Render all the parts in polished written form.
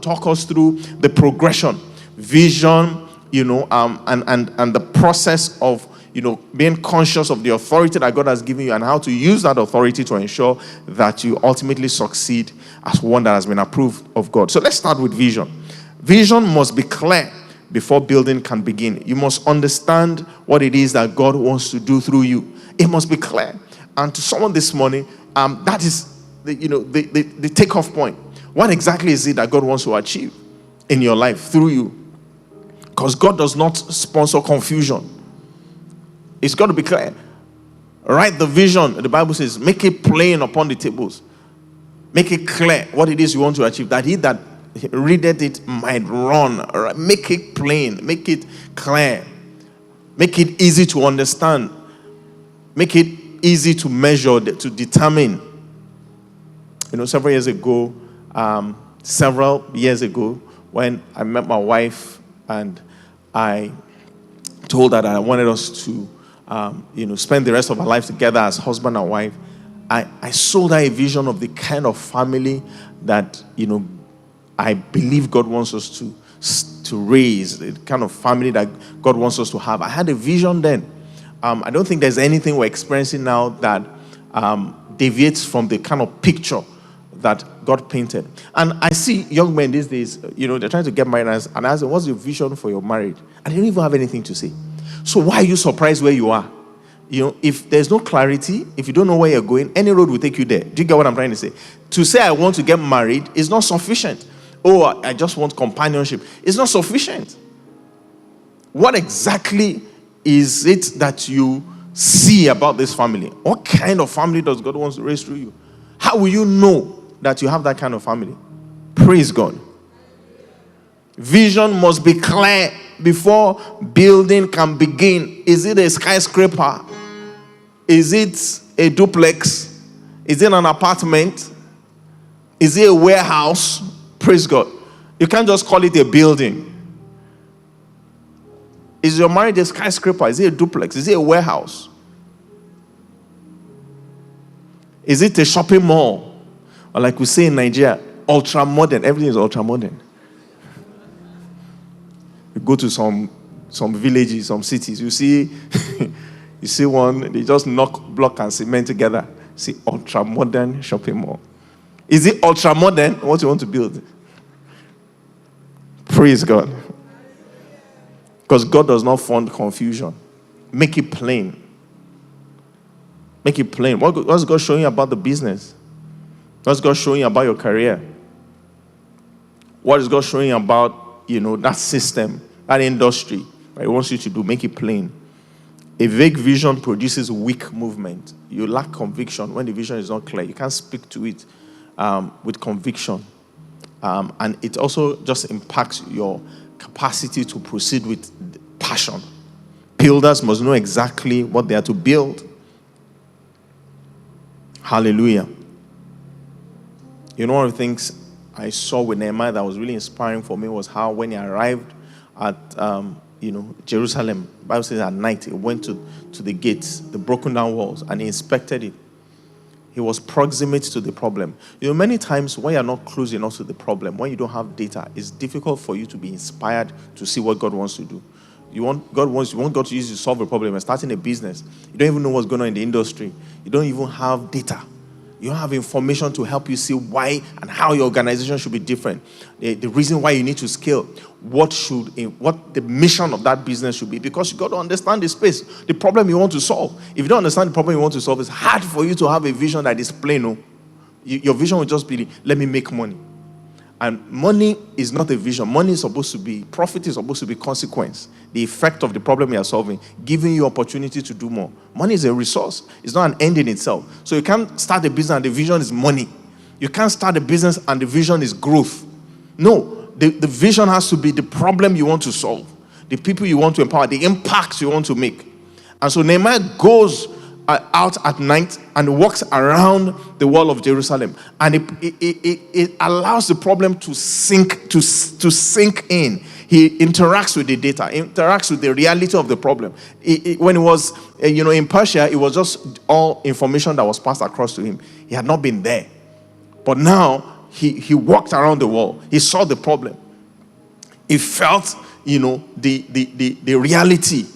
talk us through the progression, vision, and the process of, being conscious of the authority that God has given you and how to use that authority to ensure that you ultimately succeed as one that has been approved of God. So let's start with vision. Vision must be clear before building can begin. You must understand what it is that God wants to do through you. It must be clear. And to someone this morning, that is the takeoff point. What exactly is it that God wants to achieve in your life through you? Because God does not sponsor confusion. It's got to be clear. Write the vision. The Bible says, make it plain upon the tables. Make it clear what it is you want to achieve, that he that readeth it might run. All right? Make it plain. Make it clear. Make it easy to understand. Make it easy to measure, to determine. Several years ago, when I met my wife and I told her that I wanted us to spend the rest of our life together as husband and wife, I sold her a vision of the kind of family that, I believe God wants us to raise, the kind of family that God wants us to have. I had a vision then. I don't think there's anything we're experiencing now that deviates from the kind of picture that God painted. And I see young men these days, they're trying to get married, and I ask them, what's your vision for your marriage? And they don't even have anything to say. So why are you surprised where you are? If there's no clarity, if you don't know where you're going, any road will take you there. Do you get what I'm trying to say? To say I want to get married is not sufficient. Oh, I just want companionship. It's not sufficient. What exactly is it that you see about this family? What kind of family does God want to raise through you? How will you know that you have that kind of family? Praise God. Vision must be clear before building can begin. Is it a skyscraper? Is it a duplex? Is it an apartment? Is it a warehouse? Praise God. You can't just call it a building. Is your marriage a skyscraper? Is it a duplex? Is it a warehouse? Is it a shopping mall? Or like we say in Nigeria, ultra modern. Everything is ultra modern. You go to some villages, some cities, you see one, they just knock block and cement together. See, ultra modern shopping mall. Is it ultra modern? What you want to build? Praise God. Because God does not fund confusion. Make it plain. Make it plain. What's God showing you about the business? What's God showing you about your career? What is God showing you about, that system, that industry that He wants you to do? Make it plain. A vague vision produces weak movement. You lack conviction when the vision is not clear. You can't speak to it with conviction. And it also just impacts your capacity to proceed with passion. Builders must know exactly what they are to build. Hallelujah. One of the things I saw with Nehemiah that was really inspiring for me was how when he arrived at Jerusalem, the Bible says at night he went to the gates, the broken down walls, and he inspected it. He was proximate to the problem. Many times when you're not close enough to the problem, when you don't have data, it's difficult for you to be inspired to see what God wants to do. You want God to use you to solve a problem. You're starting a business. You don't even know what's going on in the industry. You don't even have data. You don't have information to help you see why and how your organization should be different. The reason why you need to scale. What the mission of that business should be. Because you got to understand the space, the problem you want to solve. If you don't understand the problem you want to solve, it's hard for you to have a vision that is plain. Your vision will just be, let me make money. And money is not a vision. Money is supposed to be, profit is supposed to be consequence. The effect of the problem you are solving, giving you opportunity to do more. Money is a resource. It's not an end in itself. So you can't start a business and the vision is money. You can't start a business and the vision is growth. No, the vision has to be the problem you want to solve, the people you want to empower, the impacts you want to make. And so Nehemiah goes out at night and walks around the wall of Jerusalem, and it allows the problem to sink in. He interacts with the data, interacts with the reality of the problem. When it was in Persia, it was just all information that was passed across to him. He had not been there, but now he walked around the wall. He saw the problem. He felt, the reality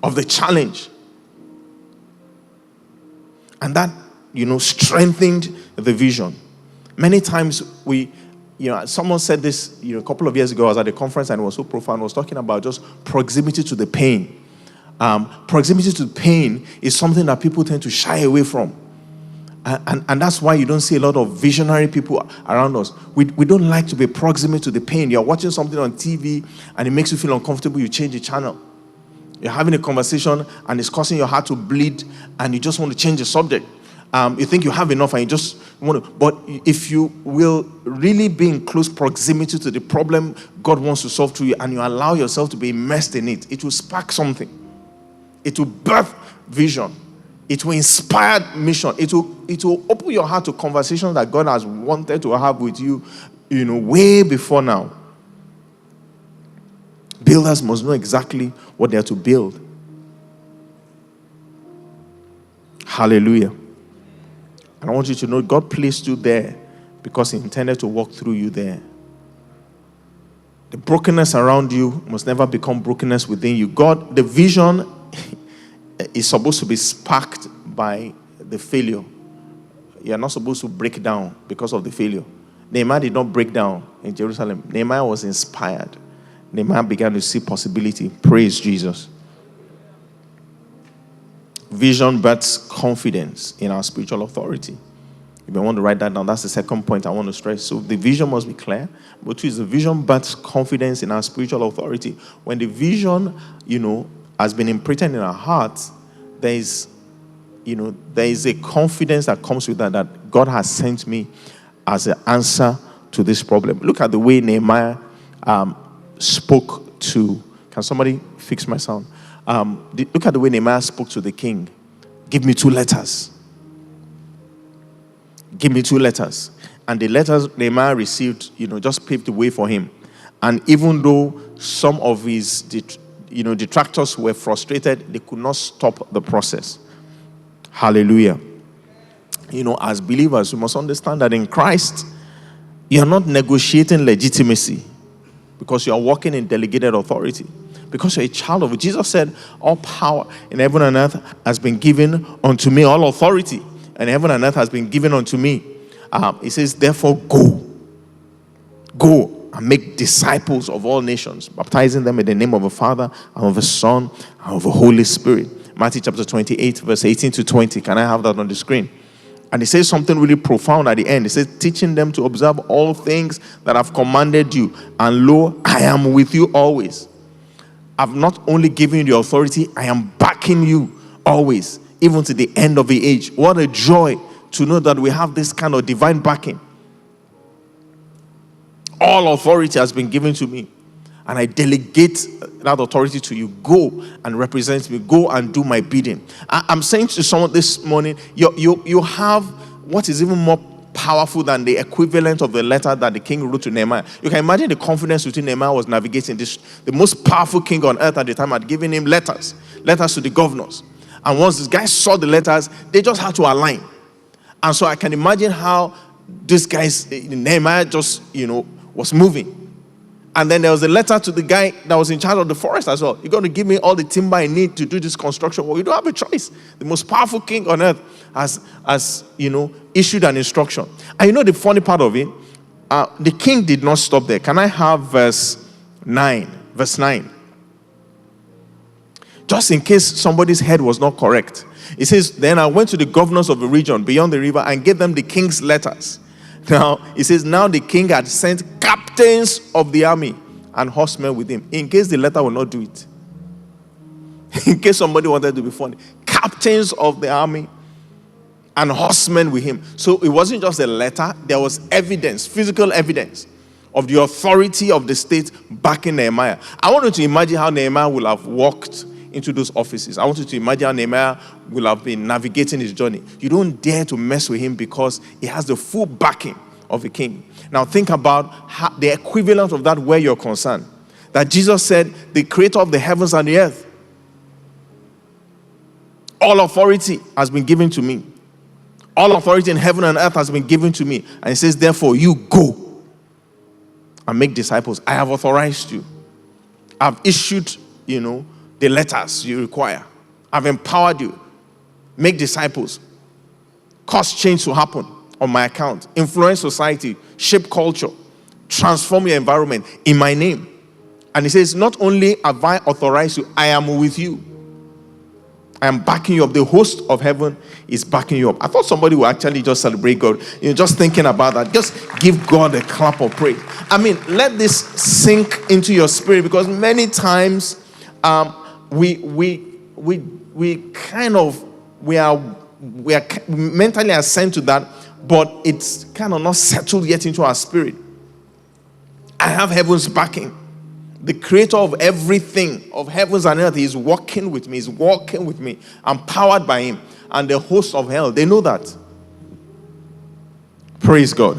of the challenge. And that, strengthened the vision. Many times someone said this, a couple of years ago. I was at a conference and it was so profound. I was talking about just proximity to the pain. Proximity to pain is something that people tend to shy away from. And that's why you don't see a lot of visionary people around us. We don't like to be proximate to the pain. You're watching something on TV and it makes you feel uncomfortable. You change the channel. You're having a conversation and it's causing your heart to bleed and you just want to change the subject. You think you have enough and you just want to. But if you will really be in close proximity to the problem God wants to solve through you and you allow yourself to be immersed in it, it will spark something. It will birth vision. It will inspire mission. It will open your heart to conversations that God has wanted to have with you, way before now. Builders must know exactly what they are to build. Hallelujah. And I want you to know God placed you there because He intended to walk through you there. The brokenness around you must never become brokenness within you. The vision is supposed to be sparked by the failure. You are not supposed to break down because of the failure. Nehemiah did not break down in Jerusalem. Nehemiah was inspired. Nehemiah began to see possibility. Praise Jesus. Vision births confidence in our spiritual authority. If you want to write that down, that's the second point I want to stress. So the vision must be clear. But two is the vision births confidence in our spiritual authority. When the vision, has been imprinted in our hearts, there is a confidence that comes with that God has sent me as an answer to this problem. Look at the way Nehemiah spoke to. Can somebody fix my sound? Look at the way Nehemiah spoke to the king. Give me 2 letters. Give me 2 letters. And the letters Nehemiah received, just paved the way for him. And even though some of his detractors were frustrated, they could not stop the process. Hallelujah. As believers, we must understand that in Christ, you are not negotiating legitimacy because you are walking in delegated authority. Because you're a child of it. Jesus said, all power in heaven and earth has been given unto me. All authority in heaven and earth has been given unto me. He says, therefore, go and make disciples of all nations, baptizing them in the name of the Father and of the Son and of the Holy Spirit. Matthew chapter 28, verse 18 to 20. Can I have that on the screen? And he says something really profound at the end. He says, teaching them to observe all things that I've commanded you. And lo, I am with you always. I've not only given you the authority, I am backing you always, even to the end of the age. What a joy to know that we have this kind of divine backing. All authority has been given to me, and I delegate that authority to you. Go and represent me. Go and do my bidding. I'm saying to someone this morning, you have what is even more powerful than the equivalent of the letter that the king wrote to Nehemiah. You can imagine the confidence which Nehemiah was navigating. The most powerful king on earth at the time had given him letters to the governors. And once these guys saw the letters, they just had to align. And so I can imagine how this guy's Nehemiah just, was moving. And then there was a letter to the guy that was in charge of the forest as well. You're going to give me all the timber I need to do this construction. Well, you don't have a choice. The most powerful king on earth has issued an instruction. And the funny part of it, the king did not stop there. Can I have verse 9? Verse 9. Just in case somebody's head was not correct. It says, then I went to the governors of the region beyond the river and gave them the king's letters. Now, it says, now the king had sent captains of the army and horsemen with him. In case the letter will not do it. In case somebody wanted to be funny. Captains of the army and horsemen with him. So it wasn't just a letter. There was evidence, physical evidence of the authority of the state backing Nehemiah. I want you to imagine how Nehemiah will have walked into those offices. I want you to imagine how Nehemiah will have been navigating his journey. You don't dare to mess with him because he has the full backing of the king. Now think about the equivalent of that where you're concerned. That Jesus said, the creator of the heavens and the earth, all authority has been given to me. All authority in heaven and earth has been given to me. And he says, therefore, you go and make disciples. I have authorized you. I've issued, the letters you require. I've empowered you. Make disciples. Cause change to happen on my account. Influence society. Shape culture. Transform your environment in my name. And he says, not only have I authorized you, I am with you. I am backing you up. The host of heaven is backing you up. I thought somebody would actually just celebrate God. Just thinking about that. Just give God a clap of praise. I mean, let this sink into your spirit, because many times we are mentally assent to that, but it's kind of not settled yet into our spirit. I have heaven's backing. The creator of everything, of heavens and earth, is walking with me. He's walking with me. I'm powered by him. And the host of hell, they know that. Praise God.